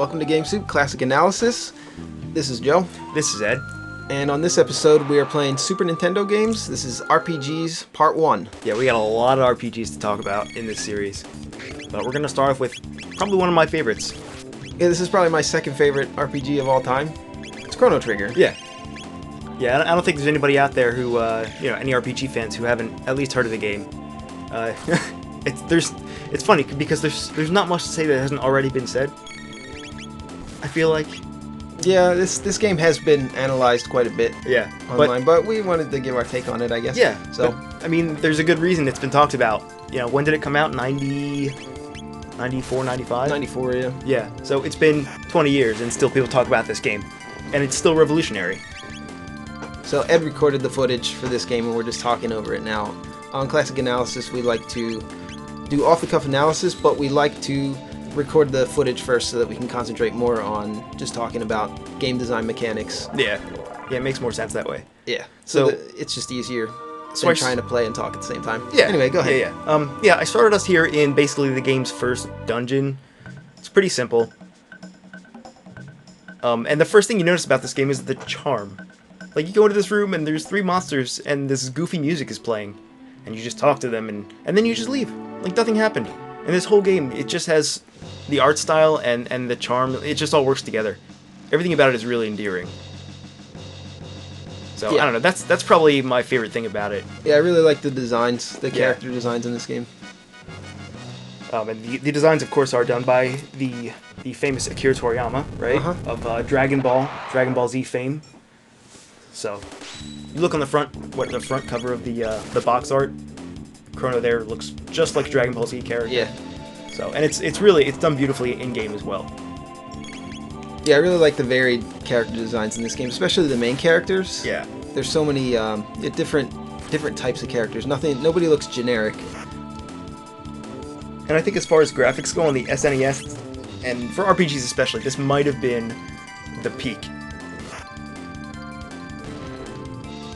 Welcome to Game Soup Classic Analysis. This is Joe. This is Ed. And on this episode, we are playing Super Nintendo games. This is RPGs Part 1. Yeah, we got a lot of RPGs to talk about in this series. But we're going to start off with probably one of my favorites. Yeah, this is probably my second favorite RPG of all time. It's Chrono Trigger. Yeah. Yeah, I don't think there's anybody out there who, any RPG fans who haven't at least heard of the game. It's funny because there's not much to say that hasn't already been said. I feel like. Yeah, this game has been analyzed quite a bit online, but we wanted to give our take on it, I guess. Yeah, so but, I mean, there's a good reason it's been talked about. You know, when did it come out? 94, 95? 94, yeah. Yeah, so it's been 20 years and still people talk about this game. And it's still revolutionary. So Ed recorded the footage for this game and we're just talking over it now. On Classic Analysis, we like to do off-the-cuff analysis, but we like to record the footage first so that we can concentrate more on just talking about game design mechanics. Yeah, it makes more sense that way. Yeah, so it's just easier than trying to play and talk at the same time. Yeah. Anyway, go ahead. Yeah. I started us here in basically the game's first dungeon. It's pretty simple. And the first thing you notice about this game is the charm. Like, you go into this room and there's 3 monsters and this goofy music is playing. And you just talk to them and then you just leave. Like nothing happened. And this whole game, it just has the art style and the charm. It just all works together. Everything about it is really endearing. So, yeah. I don't know. That's probably my favorite thing about it. Yeah, I really like the designs, the character designs in this game. And the designs, of course, are done by the famous Akira Toriyama, right? Uh-huh. Of Dragon Ball Z fame. So, you look on the front cover of the box art. Chrono there looks just like a Dragon Ball Z character. Yeah. So, and it's done beautifully in game as well. Yeah, I really like the varied character designs in this game, especially the main characters. Yeah. There's so many different types of characters. Nobody looks generic. And I think as far as graphics go on the SNES, and for RPGs especially, this might have been the peak.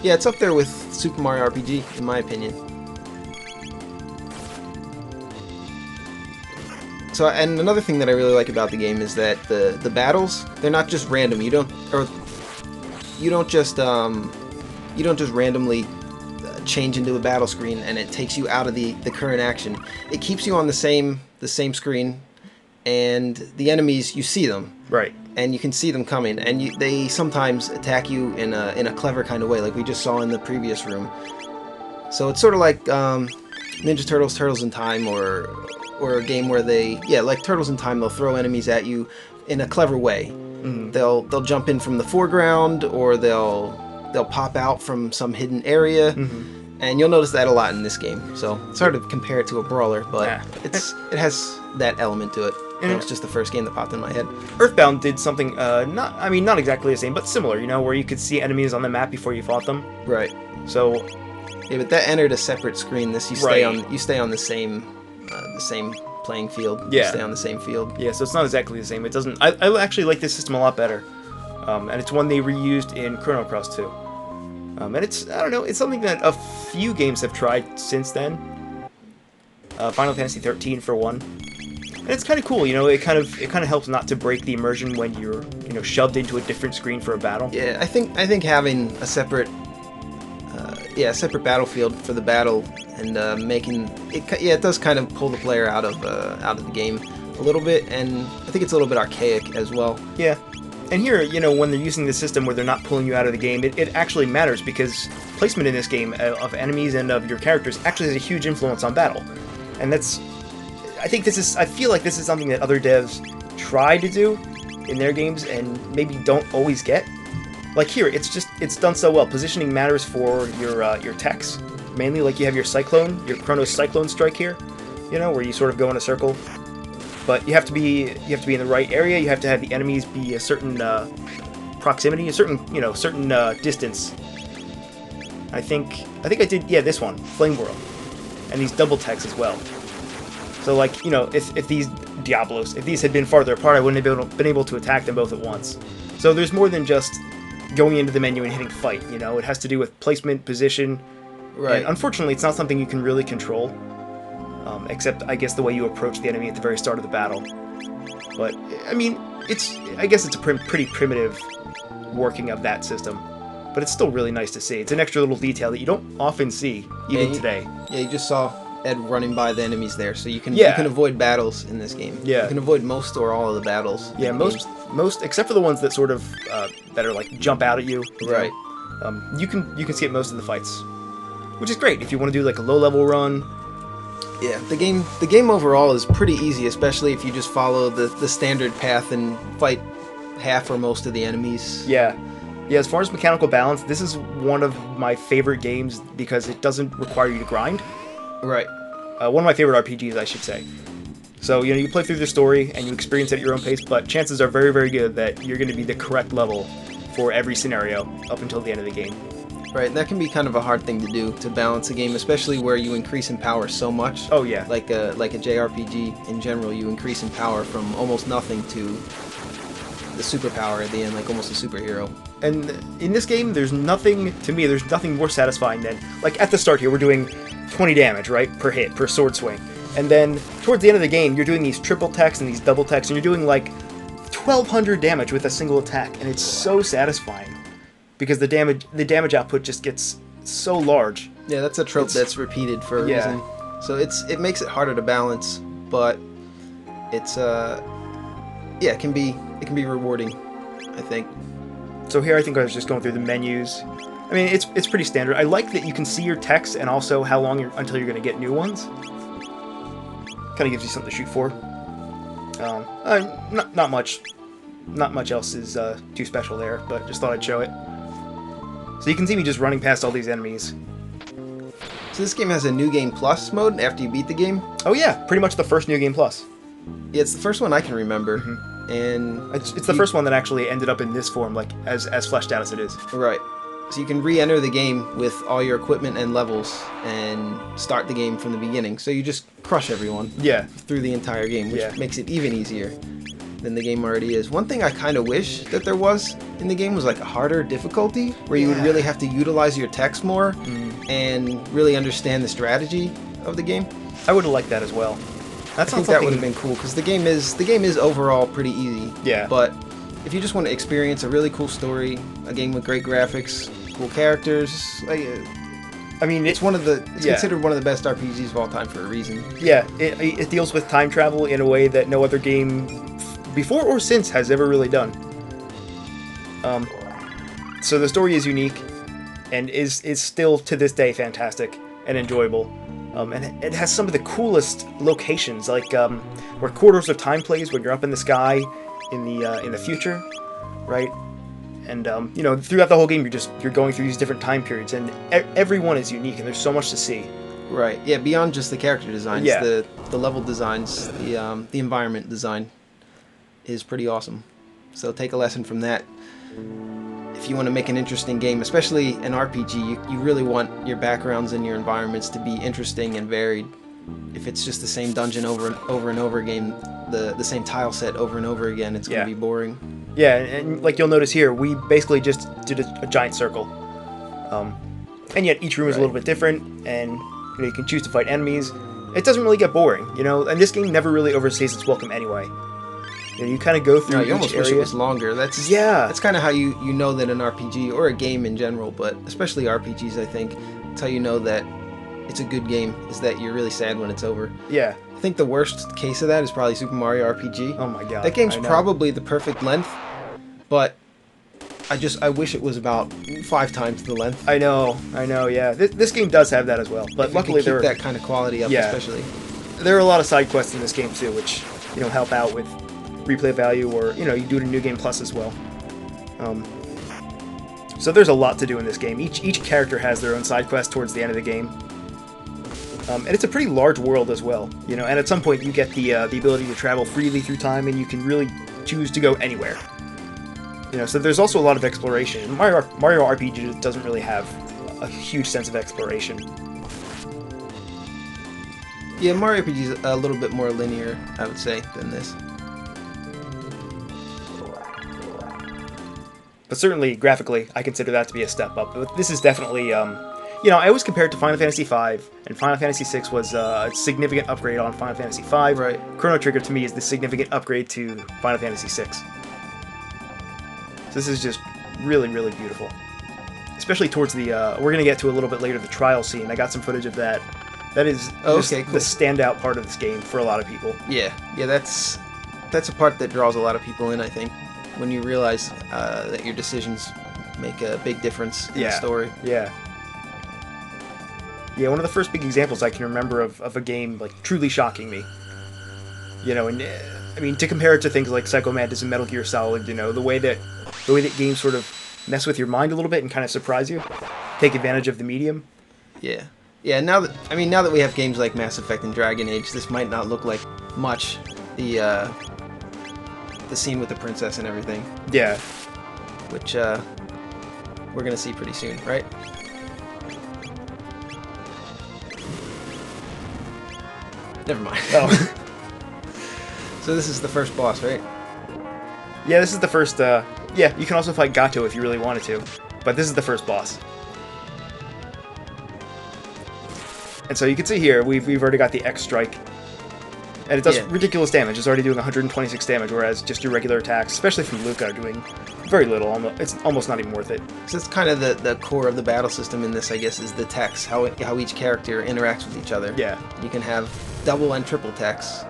Yeah, it's up there with Super Mario RPG, in my opinion. So, and another thing that I really like about the game is that the battles, they're not just random. You don't just randomly change into a battle screen and it takes you out of the current action. It keeps you on the same screen, and the enemies, you see them. Right. And you can see them coming, and they sometimes attack you in a clever kind of way, like we just saw in the previous room. So it's sort of like Ninja Turtles, Turtles in Time, or a game where like Turtles in Time, they'll throw enemies at you in a clever way. Mm-hmm. They'll jump in from the foreground, or they'll pop out from some hidden area. Mm-hmm. And you'll notice that a lot in this game. So it's hard to compare it to a brawler, but it has that element to it. And it was just the first game that popped in my head. Earthbound did something not exactly the same, but similar, where you could see enemies on the map before you fought them. Right. So yeah, but that entered a separate screen. This you stay on the same playing field. Yeah. You stay on the same field. Yeah, so it's not exactly the same. It doesn't I actually like this system a lot better. And it's one they reused in Chrono Cross 2. And it's something that a few games have tried since then. Final Fantasy 13 for one. And it's kind of cool, it kind of helps not to break the immersion when you're, shoved into a different screen for a battle. Yeah, I think having a separate battlefield for the battle and making it does kind of pull the player out of the game a little bit, and I think it's a little bit archaic as well. Yeah. And here, when they're using the system where they're not pulling you out of the game, it actually matters because placement in this game of enemies and of your characters actually has a huge influence on battle. And I feel like this is something that other devs try to do in their games and maybe don't always get. Like here, it's done so well. Positioning matters for your techs. Mainly, like you have your Chrono's Cyclone Strike here, where you sort of go in a circle. But you have to be in the right area. You have to have the enemies be a certain proximity, a certain distance. I think I did this one, Flame Whirl, and these double techs as well. So like if these Diablos, if these had been farther apart, I wouldn't have been able to attack them both at once. So there's more than just going into the menu and hitting fight. It has to do with placement, position. Right. And unfortunately, it's not something you can really control. Except, I guess, the way you approach the enemy at the very start of the battle. But, I mean, I guess it's a pretty primitive working of that system, but it's still really nice to see. It's an extra little detail that you don't often see even today. Yeah, you just saw Ed running by the enemies there, so you can Yeah. you can avoid battles in this game. Yeah. You can avoid most or all of the battles. Yeah, in the game. most except for the ones that sort of that are like jump out at you. Right. You can skip most of the fights, which is great if you want to do like a low level run. Yeah, the game overall is pretty easy, especially if you just follow the standard path and fight half or most of the enemies. Yeah. Yeah, as far as mechanical balance, this is one of my favorite games because it doesn't require you to grind. Right. One of my favorite RPGs, I should say. So, you play through the story and you experience it at your own pace, but chances are very, very good that you're going to be the correct level for every scenario up until the end of the game. Right, and that can be kind of a hard thing to do, to balance a game, especially where you increase in power so much. Oh, yeah. Like a JRPG in general, you increase in power from almost nothing to the superpower at the end, like almost a superhero. And in this game, there's nothing more satisfying than, like at the start here, we're doing 20 damage, right, per hit, per sword swing. And then towards the end of the game, you're doing these triple attacks and these double attacks, and you're doing like 1,200 damage with a single attack, and it's so satisfying because the damage output just gets so large. Yeah, that's a trope that's repeated for a reason. So it makes it harder to balance, but it's it can be rewarding, I think. So here I think I was just going through the menus. I mean, it's pretty standard. I like that you can see your text and also how long until you're going to get new ones. Kind of gives you something to shoot for. Not much else is too special there, but just thought I'd show it. So you can see me just running past all these enemies. So this game has a New Game Plus mode after you beat the game? Oh yeah, pretty much the first New Game Plus. Yeah, it's the first one I can remember. And it's the first one that actually ended up in this form, like as fleshed out as it is. Right. So you can re-enter the game with all your equipment and levels and start the game from the beginning. So you just crush everyone through the entire game, which makes it even easier than the game already is. One thing I kind of wish that there was in the game was like a harder difficulty where you would really have to utilize your text more and really understand the strategy of the game. I would have liked that as well. I think that would have been cool because the game is overall pretty easy. Yeah. But if you just want to experience a really cool story, a game with great graphics, cool characters, I mean, it's considered one of the best RPGs of all time for a reason. Yeah, it deals with time travel in a way that no other game before or since has ever really done. So the story is unique and is still to this day fantastic and enjoyable. And it has some of the coolest locations, like where Corridors of Time plays when you're up in the sky in the future, right? And throughout the whole game, you're going through these different time periods, and every one is unique, and there's so much to see. Right. Yeah. Beyond just the character designs, the level designs, the environment design is pretty awesome. So take a lesson from that. If you want to make an interesting game, especially an RPG, you really want your backgrounds and your environments to be interesting and varied. If it's just the same dungeon over and over again, the same tile set over and over again, it's going to be boring. Yeah, and like you'll notice here, we basically just did a giant circle. And yet each room is a little bit different, and you can choose to fight enemies. It doesn't really get boring, and this game never really overstays its welcome anyway. You kind of go through each you almost area. Wish it was longer. That's kind of how you know that an RPG, or a game in general, but especially RPGs, I think, it's how you know that it's a good game, is that you're really sad when it's over. Yeah. I think the worst case of that is probably Super Mario RPG. Oh my god. That game's probably the perfect length, but I wish it was about 5 times the length. I know, yeah. This game does have that as well, but luckily there that kind of quality up, especially. There are a lot of side quests in this game too, which help out with replay value, or you do it in New Game Plus as well. So there's a lot to do in this game. Each character has their own side quest towards the end of the game, and it's a pretty large world as well. And at some point you get the ability to travel freely through time, and you can really choose to go anywhere. So there's also a lot of exploration. Mario RPG doesn't really have a huge sense of exploration. Yeah, Mario RPG is a little bit more linear, I would say, than this. But certainly, graphically, I consider that to be a step up. But this is definitely, you know, I always compare it to Final Fantasy V, and Final Fantasy VI was a significant upgrade on Final Fantasy V. Right. Chrono Trigger to me is the significant upgrade to Final Fantasy VI. So this is just really, really beautiful. Especially towards the, we're going to get to a little bit later, the trial scene. I got some footage of that. That is just okay, cool. the standout part of this game for a lot of people. Yeah, that's a part that draws a lot of people in, I think, when you realize that your decisions make a big difference in the story. Yeah. Yeah, one of the first big examples I can remember of a game, like, truly shocking me. You know, and, I mean, to compare it to things like Psycho Mantis and Metal Gear Solid, you know, the way that games sort of mess with your mind a little bit and kind of surprise you, take advantage of the medium. Yeah. Yeah, now that we have games like Mass Effect and Dragon Age, this might not look like much. The scene with the princess and everything. Yeah. Which we're gonna see pretty soon, right? Never mind. Oh. So this is the first boss, right? Yeah, this is the first, yeah, you can also fight Gato if you really wanted to, but this is the first boss. And so you can see here, we've already got the X strike. And it does ridiculous damage. It's already doing 126 damage, whereas just your regular attacks, especially from Luca, are doing very little. It's almost not even worth it. So it's kind of the core of the battle system in this, I guess, is the techs, how each character interacts with each other. Yeah. You can have double and triple techs.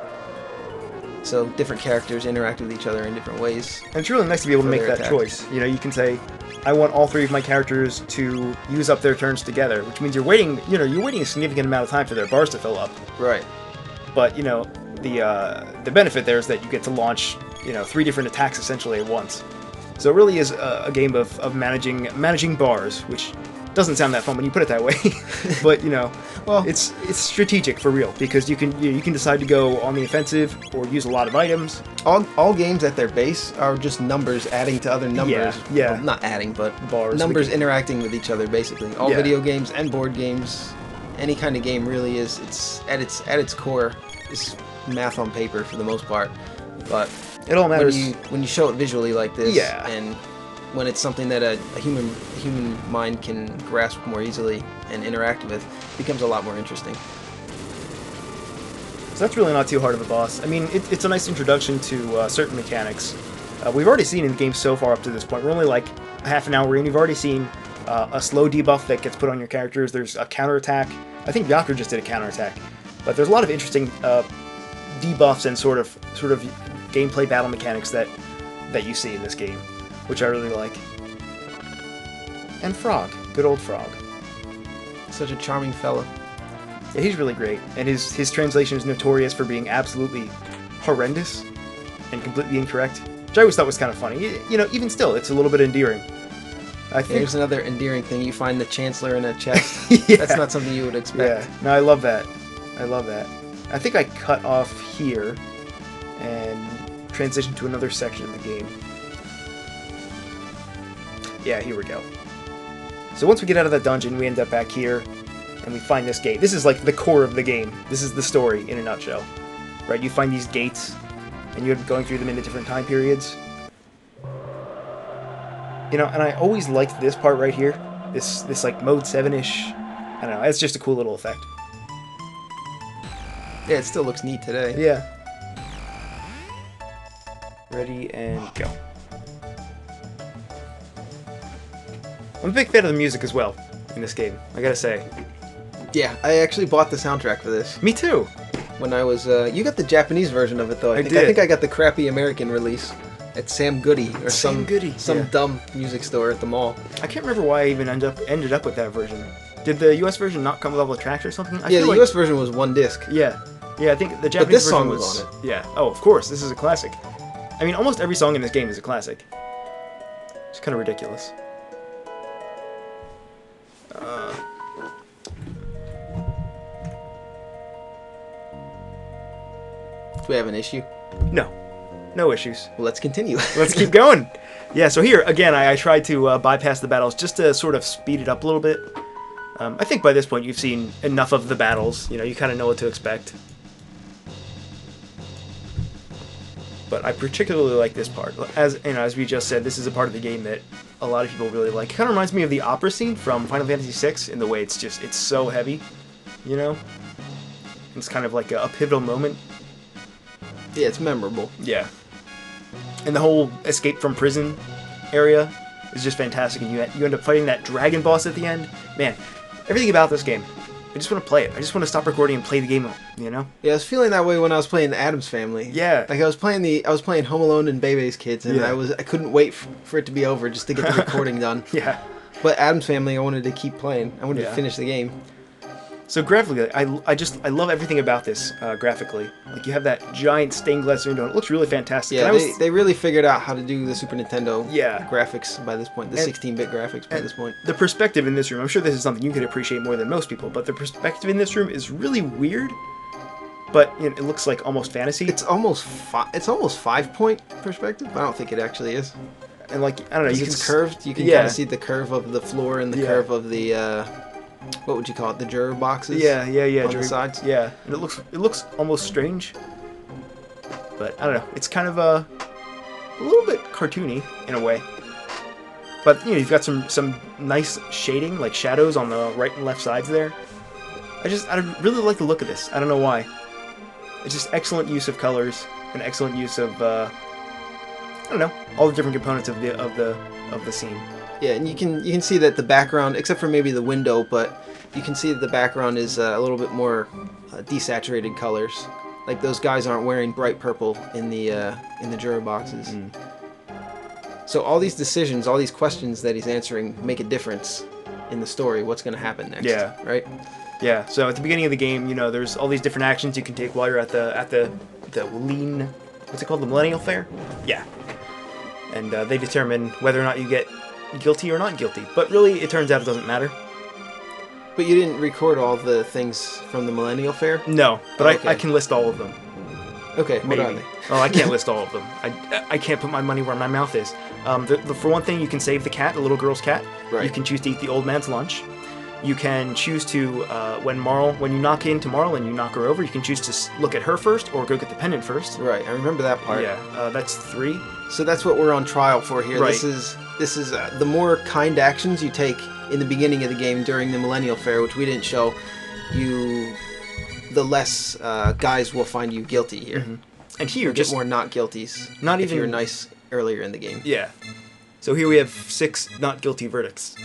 So different characters interact with each other in different ways. And it's really nice to be able to make that choice. You know, you can say, I want all three of my characters to use up their turns together, which means you're waiting a significant amount of time for their bars to fill up. Right. But, you know, the benefit there is that you get to launch, you know, 3 different attacks essentially at once. So it really is a game of managing bars, which doesn't sound that fun when you put it that way. But, you know, well, it's strategic for real, because you can decide to go on the offensive or use a lot of items. All games at their base are just numbers adding to other numbers. Yeah. Well, not adding, but Bars. numbers interacting with each other, basically. All video games and board games, any kind of game really is. It's at its core is math on paper for the most part, but it all matters when you show it visually like this. Yeah. And when it's something that a human mind can grasp more easily and interact with, it becomes a lot more interesting. So that's really not too hard of a boss. I mean, it's a nice introduction to certain mechanics. We've already seen in the game so far up to this point. We're only like half an hour in. You've already seen a slow debuff that gets put on your characters. There's a counterattack. I think Yaku just did a counterattack. But there's a lot of interesting debuffs and sort of gameplay battle mechanics that you see in this game, which I really like. And Frog. Good old Frog. Such a charming fella. Yeah, he's really great. And his translation is notorious for being absolutely horrendous and completely incorrect, which I always thought was kind of funny. You know, even still, it's a little bit endearing. I think Here's another endearing thing. You find the Chancellor in a chest. Yeah. That's not something you would expect. Yeah, no, I love that. I love that. I think I cut off here and transitioned to another section of the game. Yeah, here we go. So once we get out of that dungeon, we end up back here, and we find this gate. This is like the core of the game. This is the story in a nutshell. Right, you find these gates, and you're going through them into different time periods. You know, and I always liked this part right here. This like mode 7-ish. I don't know, it's just a cool little effect. Yeah, it still looks neat today. Yeah. Ready and go. I'm a big fan of the music as well in this game, I gotta say. Yeah, I actually bought the soundtrack for this. Me too. When I was, you got the Japanese version of it though. I did. think I got the crappy American release at Sam Goody or Sam Goody, some yeah. dumb music store at the mall. I can't remember why I even ended up with that version. Did the US version not come with all the tracks or something? Yeah, the US version was one disc. Yeah, I think the Japanese But this version song was on it. Yeah. Oh, of course, this is a classic. I mean, almost every song in this game is a classic. It's kind of ridiculous. Do we have an issue? No issues. Well, let's continue. Let's keep going. Yeah, so here, again, I tried to bypass the battles just to sort of speed it up a little bit. I think by this point you've seen enough of the battles. You know, you kind of know what to expect. But I particularly like this part. As you know, as we just said, this is a part of the game that a lot of people really like. It kind of reminds me of the opera scene from Final Fantasy VI in the way it's so heavy, you know? It's kind of like a pivotal moment. Yeah, it's memorable. Yeah. And the whole escape from prison area is just fantastic, and you end up fighting that dragon boss at the end. Man, everything about this game, I just want to play it. I just want to stop recording and play the game, you know? Yeah, I was feeling that way when I was playing the Addams Family. Yeah. Like I was playing Home Alone and Bebe's Kids, and Yeah. I couldn't wait for it to be over just to get the recording done. Yeah. But Addams Family, I wanted to keep playing. I wanted Yeah. to finish the game. So graphically, I love everything about this graphically. Like you have that giant stained glass window, and it looks really fantastic. Yeah, And they really figured out how to do the Super Nintendo Yeah. graphics by this point, the And- 16-bit graphics by this point. The perspective in this room, I'm sure this is something you could appreciate more than most people, but the perspective in this room is really weird, but you know, it looks like almost fantasy. It's almost 5-point perspective. I don't think it actually is. And like, I don't know, you can It's curved. You can yeah. kind of see the curve of the floor and the Yeah. curve of the what would you call it? The juror boxes. Yeah, on Jerry, the sides. Yeah, and it looks almost strange, but I don't know. It's kind of a little bit cartoony in a way. But you know, you've got some nice shading, like shadows on the right and left sides there. I really like the look of this. I don't know why. It's just excellent use of colors and excellent use of I don't know, all the different components of the scene. Yeah, and you can see that the background, except for maybe the window, but you can see that the background is a little bit more desaturated colors. Like those guys aren't wearing bright purple in the juror boxes. Mm. So all these decisions, all these questions that he's answering make a difference in the story. What's going to happen next? Yeah. Right. Yeah. So at the beginning of the game, you know, there's all these different actions you can take while you're at the lean. What's it called? The Millennial Fair. Yeah. And they determine whether or not you get guilty or not guilty. But really, it turns out it doesn't matter. But you didn't record all the things from the Millennial Fair? No, but Okay. I can list all of them. Okay, what Maybe. are they? Oh, I can't list all of them. I can't put my money where my mouth is. For one thing, you can save the cat, the little girl's cat. Right. You can choose to eat the old man's lunch. You can choose to, when you knock into Marl and you knock her over, you can choose to look at her first or go get the pendant first. Right, I remember that part. Yeah, that's 3. So that's what we're on trial for here. Right. This is the more kind actions you take in the beginning of the game during the Millennial Fair, which we didn't show, the less guys will find you guilty here. Mm-hmm. And here, You get just more not guilties. Not if even- you're nice earlier in the game. yeah. So here we have 6 not guilty verdicts.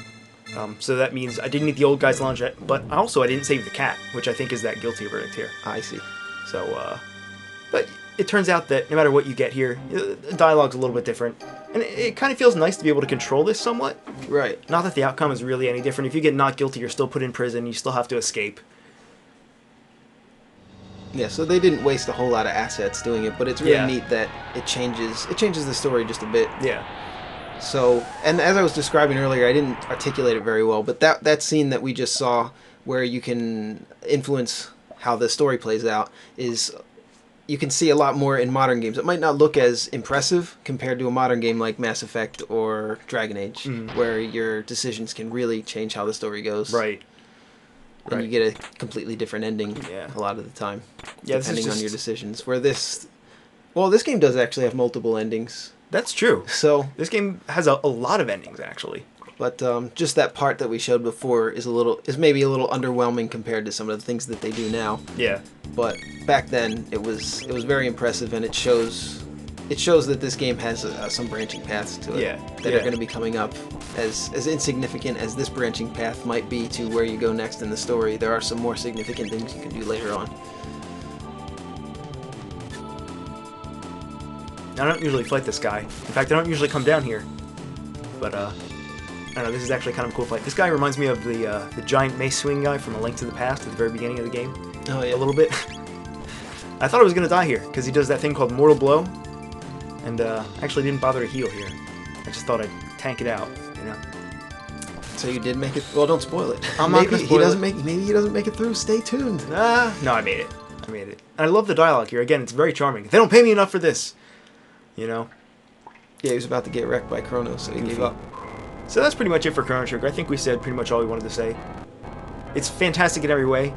So that means I didn't eat the old guy's lunch, but I didn't save the cat, which I think is that guilty verdict here. I see. So, but it turns out that no matter what you get here, the dialogue's a little bit different. And it kind of feels nice to be able to control this somewhat. Right. Not that the outcome is really any different. If you get not guilty, you're still put in prison, you still have to escape. Yeah, so they didn't waste a whole lot of assets doing it, but it's really Yeah. neat that it changes the story just a bit. Yeah. So, and as I was describing earlier, I didn't articulate it very well, but that scene that we just saw where you can influence how the story plays out is you can see a lot more in modern games. It might not look as impressive compared to a modern game like Mass Effect or Dragon Age, where your decisions can really change how the story goes. Right. And you get a completely different ending Yeah. a lot of the time, Yeah, this is depending on just- your decisions. Where this game does actually have multiple endings. That's true. So, This game has a lot of endings, actually. but just that part that we showed before is maybe a little underwhelming compared to some of the things that they do now. Yeah. But back then it was very impressive, and it shows that this game has some branching paths to it that are going to be coming up. As insignificant as this branching path might be to where you go next in the story, there are some more significant things you can do later on. I don't usually fight this guy. In fact, I don't usually come down here. But, I don't know, this is actually kind of a cool fight. This guy reminds me of the giant mace swing guy from A Link to the Past at the very beginning of the game. Oh yeah, A little bit. I thought I was going to die here, because he does that thing called Mortal Blow. And, actually didn't bother to heal here. I just thought I'd tank it out, you know? So you did make it. Well, don't spoil it. I'm not gonna spoil it. Maybe he doesn't make it through. Stay tuned. No, I made it. And I love the dialogue here. Again, it's very charming. They don't pay me enough for this. You know? Yeah, he was about to get wrecked by Chronos, so he gave up. So that's pretty much it for Chrono Trigger. I think we said pretty much all we wanted to say. It's fantastic in every way,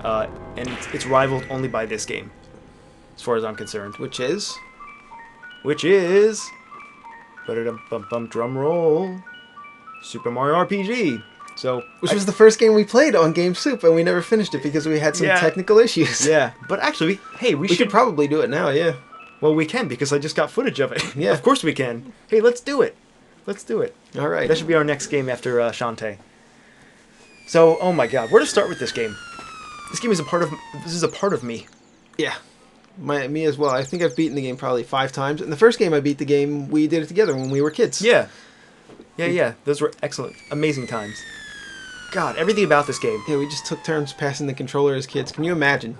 and it's rivaled only by this game, as far as I'm concerned. Which is Which is... Ba-da-dum-bum-bum, drum roll. Super Mario RPG. So, Which was the first game we played on Game Soup, and we never finished it because we had some Yeah. technical issues. yeah. But actually, hey, we We should could probably do it now, yeah. Well, we can because I just got footage of it. Yeah. Of course we can. Hey, let's do it. Let's do it. All right. That should be our next game after Shantae. So, oh my God, where to start with this game? This game is a part of. This is a part of me. Yeah. Me as well. I think I've beaten the game probably 5 times. And the first game I beat the game, we did it together when we were kids. Yeah. Yeah. Those were excellent, amazing times. God, everything about this game. Yeah, we just took turns passing the controller as kids. Can you imagine?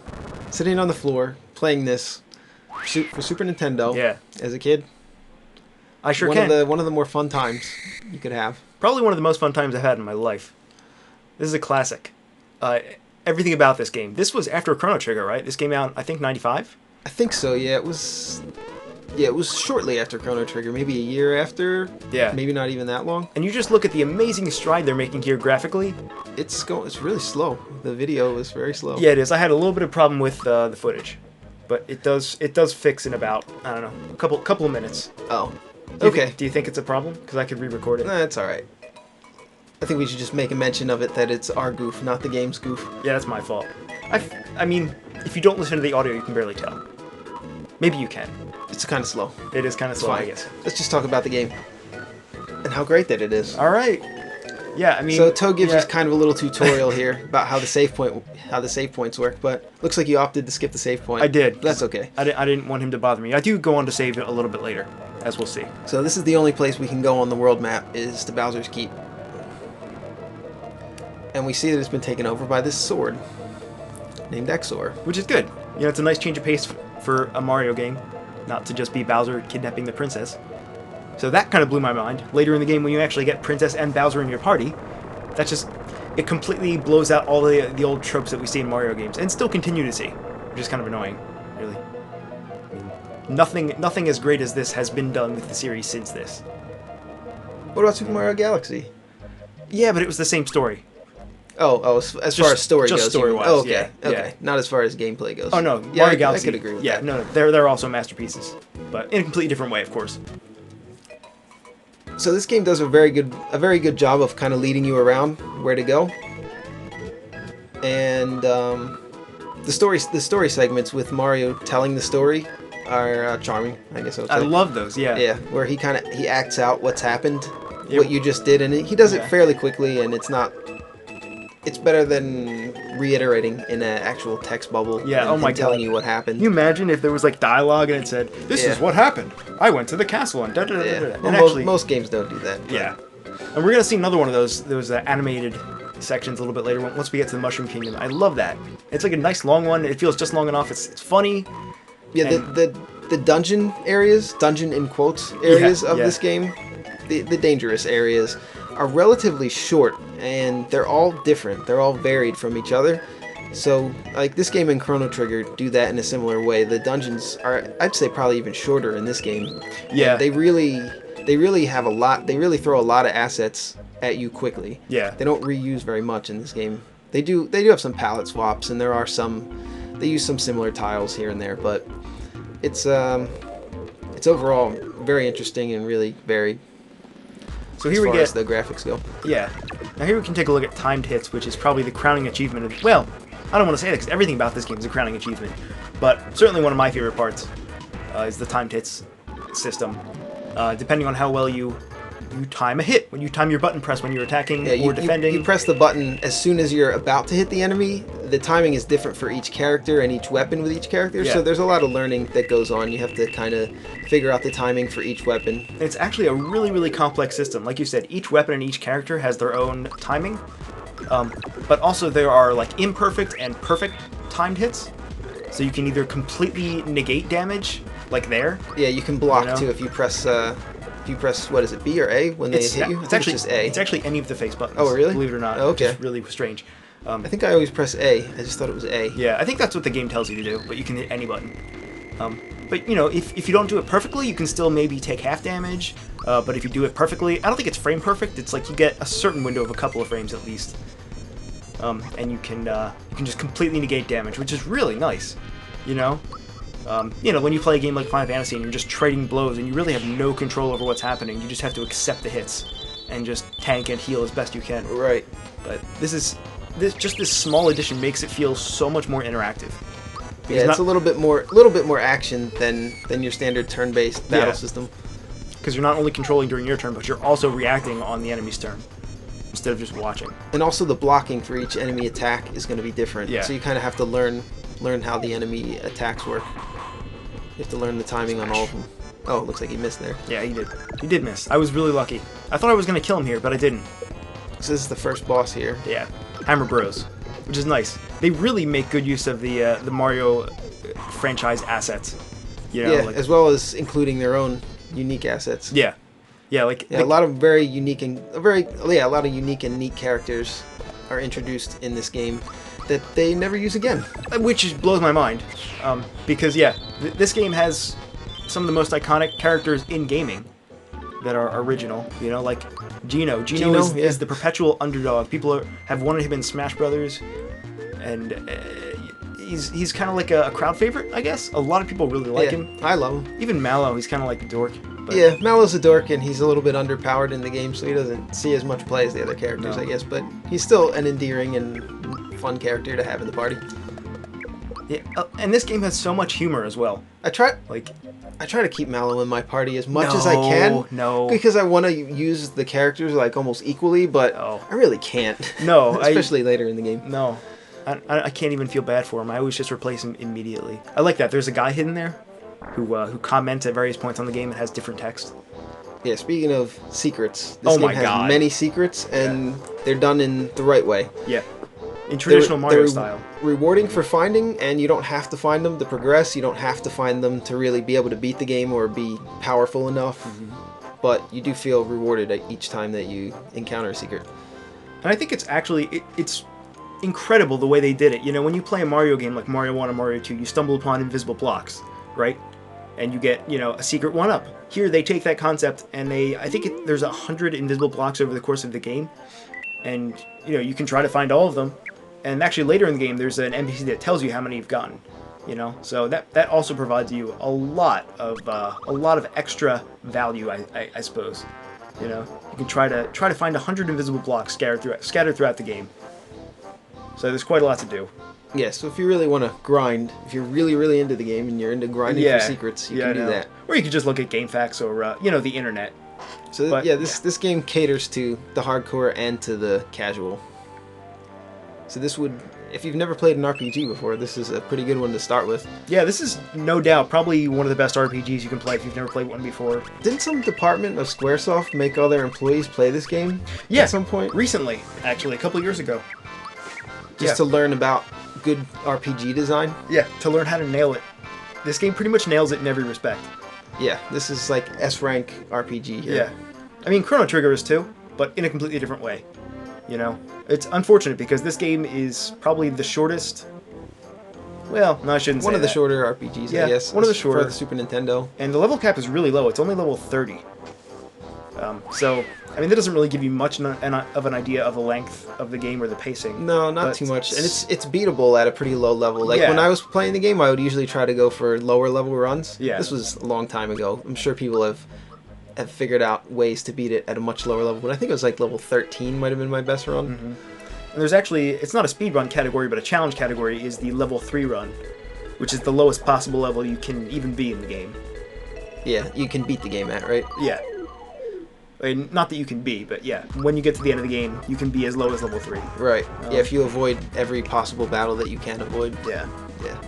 Sitting on the floor, playing this for Super Nintendo Yeah. as a kid. I sure one can. One of the more fun times you could have. Probably one of the most fun times I've had in my life. This is a classic. Everything about this game. This was after Chrono Trigger, right? This came out, I think, 95? I think so, yeah. It was shortly after Chrono Trigger, maybe a year after. Yeah. Maybe not even that long. And you just look at the amazing stride they're making here graphically. It's really slow. The video is very slow. Yeah, it is. I had a little bit of problem with the footage, but it does fix in about, I don't know, a couple of minutes. Oh. Do you Okay. do you think it's a problem? Because I could re-record it. Nah, it's alright. I think we should just make a mention of it that it's our goof, not the game's goof. Yeah, that's my fault. I mean, if you don't listen to the audio, you can barely tell. Maybe you can. It's kind of slow. It is kind of It's slow, fine. I guess. Let's just talk about the game. And how great that it is. All right. Yeah, I mean. So Toad gives yeah. us kind of a little tutorial here about how the save points work, but looks like you opted to skip the save point. I did. That's okay. I didn't want him to bother me. I do go on to save it a little bit later, as we'll see. So this is the only place we can go on the world map is to Bowser's Keep. And we see that it's been taken over by this sword named Exor. Which is good. You know, it's a nice change of pace for a Mario game, not to just be Bowser kidnapping the princess. So that kind of blew my mind. Later in the game, when you actually get Princess and Bowser in your party, it completely blows out all the old tropes that we see in Mario games, and still continue to see, which is kind of annoying, really. I mean, nothing as great as this has been done with the series since this. What about Super Mario Galaxy? Yeah, but it was the same story. Oh, as far as story just goes. story-wise, Oh, okay, yeah, okay. yeah. Not as far as gameplay goes. Oh no, Yeah, Mario Galaxy. I could agree with yeah, that. no, they're also masterpieces, but in a completely different way, of course. So this game does a very good job of kind of leading you around where to go. And the story segments with Mario telling the story are charming, I guess I would say. I love those. Yeah. Yeah, where he acts out what's happened, Yeah. what you just did, and he does it Yeah. fairly quickly, and it's better than reiterating in an actual text bubble. Yeah, and, oh my and telling God. you what happened. Can you imagine if there was like dialogue and it said, "This Yeah. is what happened. I went to the castle and da da da da." Yeah. da." Well, And actually, most games don't do that. but- yeah. And we're gonna see another one of those animated sections a little bit later once we get to the Mushroom Kingdom. I love that. It's like a nice long one. It feels just long enough. It's funny. Yeah, And- the dungeon areas, dungeon in quotes areas of yeah. this game, the dangerous areas, are relatively short, and they're all different. They're all varied from each other. So, like, this game and Chrono Trigger do that in a similar way. The dungeons are, I'd say, probably even shorter in this game. Yeah. And they really have a lot. They really throw a lot of assets at you quickly. Yeah. They don't reuse very much in this game. They do have some palette swaps, and there are they use some similar tiles here and there, but it's overall very interesting and really varied. So as here we far get as the graphics go. yeah. Now here we can take a look at timed hits, which is probably the crowning achievement of well, I don't want to say that because everything about this game is a crowning achievement, but certainly one of my favorite parts is the timed hits system. Depending on how well you time a hit, when you time your button press when you're attacking Yeah, or defending. you press the button as soon as you're about to hit the enemy. The timing is different for each character and each weapon with each character, Yeah. so there's a lot of learning that goes on. You have to kind of figure out the timing for each weapon. It's actually a really, really complex system. Like you said, each weapon and each character has their own timing, but also there are like imperfect and perfect timed hits. So you can either completely negate damage, like there. Yeah, you can block You know? too if you press what is it, B or A when they hit you? I It's think actually just A. It's actually any of the face buttons. Oh, really? Believe it or not. Oh, okay. Which is really strange. I think I always press A. I just thought it was A. Yeah, I think that's what the game tells you to do, but you can hit any button. But, you know, if you don't do it perfectly, you can still maybe take half damage, but if you do it perfectly, I don't think it's frame perfect, it's like you get a certain window of a couple of frames at least. And you can just completely negate damage, which is really nice, you know? When you play a game like Final Fantasy and you're just trading blows and you really have no control over what's happening, you just have to accept the hits. and just tank and heal as best you can. Right. But this small addition makes it feel so much more interactive. Yeah, it's a little bit more action than your standard turn-based battle system. Because you're not only controlling during your turn, but you're also reacting on the enemy's turn instead of just watching. And also the blocking for each enemy attack is going to be different. Yeah. So you kind of have to learn how the enemy attacks work. You have to learn the timing on all of them. Oh, it looks like he missed there. Yeah, he did. He did miss. I was really lucky. I thought I was going to kill him here, but I didn't. So this is the first boss here. Yeah, Hammer Bros, which is nice. They really make good use of the Mario franchise assets. You know, yeah, as well as including their own unique assets. Yeah, yeah, a lot of very unique and a lot of unique and neat characters are introduced in this game that they never use again. Which blows my mind, because this game has some of the most iconic characters in gaming that are original. You know, like Gino. Gino is the perpetual underdog. People have wanted him in Smash Brothers, and he's kind of like a crowd favorite, I guess. A lot of people really like him. I love him. Even Mallow, he's kind of like a dork. But yeah, Mallow's a dork, and he's a little bit underpowered in the game, so he doesn't see as much play as the other characters, I guess. But he's still an endearing and fun character to have in the party. Yeah, and this game has so much humor as well. I try to keep Mallow in my party as much as I can. No, because I want to use the characters like almost equally, but I really can't. No, especially later in the game. No, I can't even feel bad for him. I always just replace him immediately. I like that. There's a guy hidden there who comments at various points on the game and has different text. Yeah, speaking of secrets, this game has many secrets, and they're done in the right way. Yeah. In traditional Mario style. Rewarding for finding, and you don't have to find them to progress. You don't have to find them to really be able to beat the game or be powerful enough. But you do feel rewarded at each time that you encounter a secret. And I think it's actually, it's incredible the way they did it. You know, when you play a Mario game like Mario 1 or Mario 2, you stumble upon invisible blocks, right? And you get, a secret 1-up. Here they take that concept and I think there's 100 invisible blocks over the course of the game. And, you can try to find all of them. And actually later in the game, there's an NPC that tells you how many you've gotten, So that also provides you a lot of extra value, I suppose. You can try to find 100 invisible blocks scattered throughout the game. So there's quite a lot to do. Yeah, so if you really want to grind, if you're really, really into the game and you're into grinding for secrets, you can do that. Or you can just look at GameFAQs or, the internet. So this game caters to the hardcore and to the casual. So this would, if you've never played an RPG before, this is a pretty good one to start with. Yeah, this is no doubt probably one of the best RPGs you can play if you've never played one before. Didn't some department of Squaresoft make all their employees play this game at some point? Recently, actually, a couple years ago. Just to learn about good RPG design? Yeah, to learn how to nail it. This game pretty much nails it in every respect. Yeah, this is like S-rank RPG here. Yeah. I mean, Chrono Trigger is too, but in a completely different way. It's unfortunate because this game is probably the shortest. Well, no, I shouldn't say one of the shorter RPGs, I guess. One of the shorter for the Super Nintendo. And the level cap is really low. It's only level 30. So, I mean, that doesn't really give you much of an idea of the length of the game or the pacing. No, not too much. And it's beatable at a pretty low level. Like, when I was playing the game, I would usually try to go for lower level runs. Yeah. This was a long time ago. I'm sure people have figured out ways to beat it at a much lower level, but I think it was like level 13 might have been my best run. And there's actually, it's not a speedrun category, but a challenge category is the level 3 run, which is the lowest possible level you can even be in the game. Yeah, you can beat the game at, right? Yeah. I mean, not that you can be, but yeah, when you get to the end of the game, you can be as low as level 3. Right. Yeah, if you avoid every possible battle that you can avoid. Yeah. Yeah.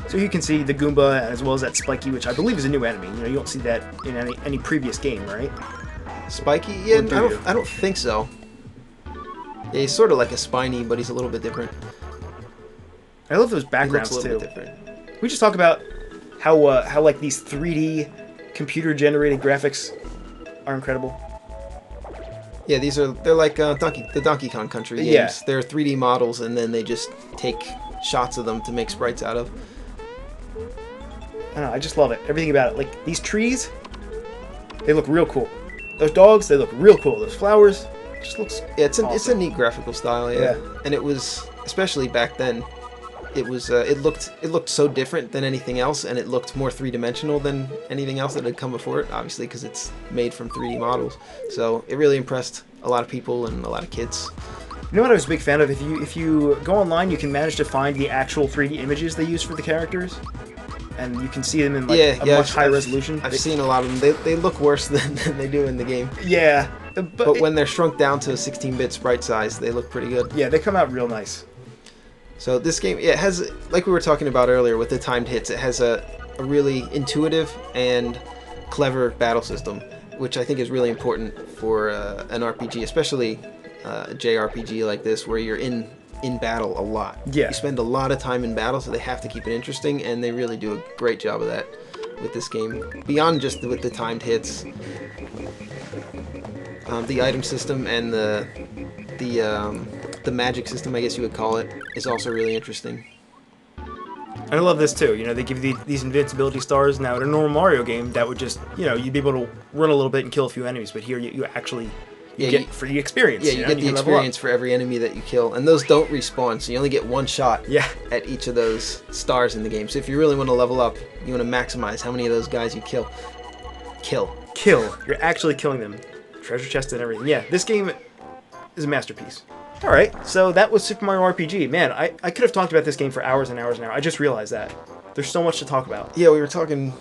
So you can see the Goomba as well as that Spiky, which I believe is a new enemy. You don't see that in any previous game, right? Spiky? Yeah, I don't think so. Yeah, he's sort of like a Spiny, but he's a little bit different. I love those backgrounds he looks a too. Little bit different. We just talk about how like these 3D computer generated graphics are incredible. Yeah, they're like the Donkey Kong Country games. Yeah. They're 3D models, and then they just take shots of them to make sprites out of. I don't know, I just love it. Everything about it. Like, these trees, they look real cool. Those dogs, they look real cool. Those flowers, it just looks it's a neat graphical style, yeah. And it was, especially back then, it looked so different than anything else, and it looked more three-dimensional than anything else that had come before it, obviously because it's made from 3D models. So it really impressed a lot of people and a lot of kids. You know what I was a big fan of? If you go online, you can manage to find the actual 3D images they use for the characters, and you can see them in like a much higher resolution. I've seen a lot of them. They look worse than they do in the game. Yeah, but when they're shrunk down to a 16-bit sprite size, they look pretty good. Yeah, they come out real nice. So this game, it has, like we were talking about earlier with the timed hits, it has a really intuitive and clever battle system, which I think is really important for an RPG, especially a JRPG like this, where you're in battle a lot. Yeah. You spend a lot of time in battle, so they have to keep it interesting, and they really do a great job of that with this game. Beyond just with the timed hits, the item system and the magic system, I guess you would call it, is also really interesting. And I love this too. You know, they give you these invincibility stars. Now, in a normal Mario game, that would just, you know, you'd be able to run a little bit and kill a few enemies. But here, you actually get free experience. Yeah, you get the experience for every enemy that you kill, and those don't respawn, so you only get one shot. At each of those stars in the game. So if you really want to level up, you want to maximize how many of those guys you kill. Kill. You're actually killing them. Treasure chest and everything. Yeah, this game is a masterpiece. All right, so that was Super Mario RPG. Man, I could have talked about this game for hours and hours and hours. I just realized that. There's so much to talk about. Yeah, we were talking...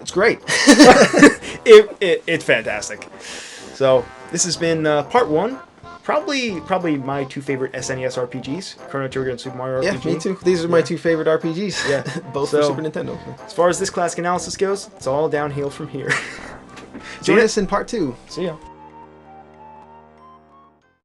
It's great. It's fantastic. So, this has been part one. Probably my two favorite SNES RPGs, Chrono Trigger and Super Mario RPG. Yeah, me too. These are my two favorite RPGs. Yeah. Both for Super Nintendo. As far as this classic analysis goes, it's all downhill from here. Join us in part 2. See ya.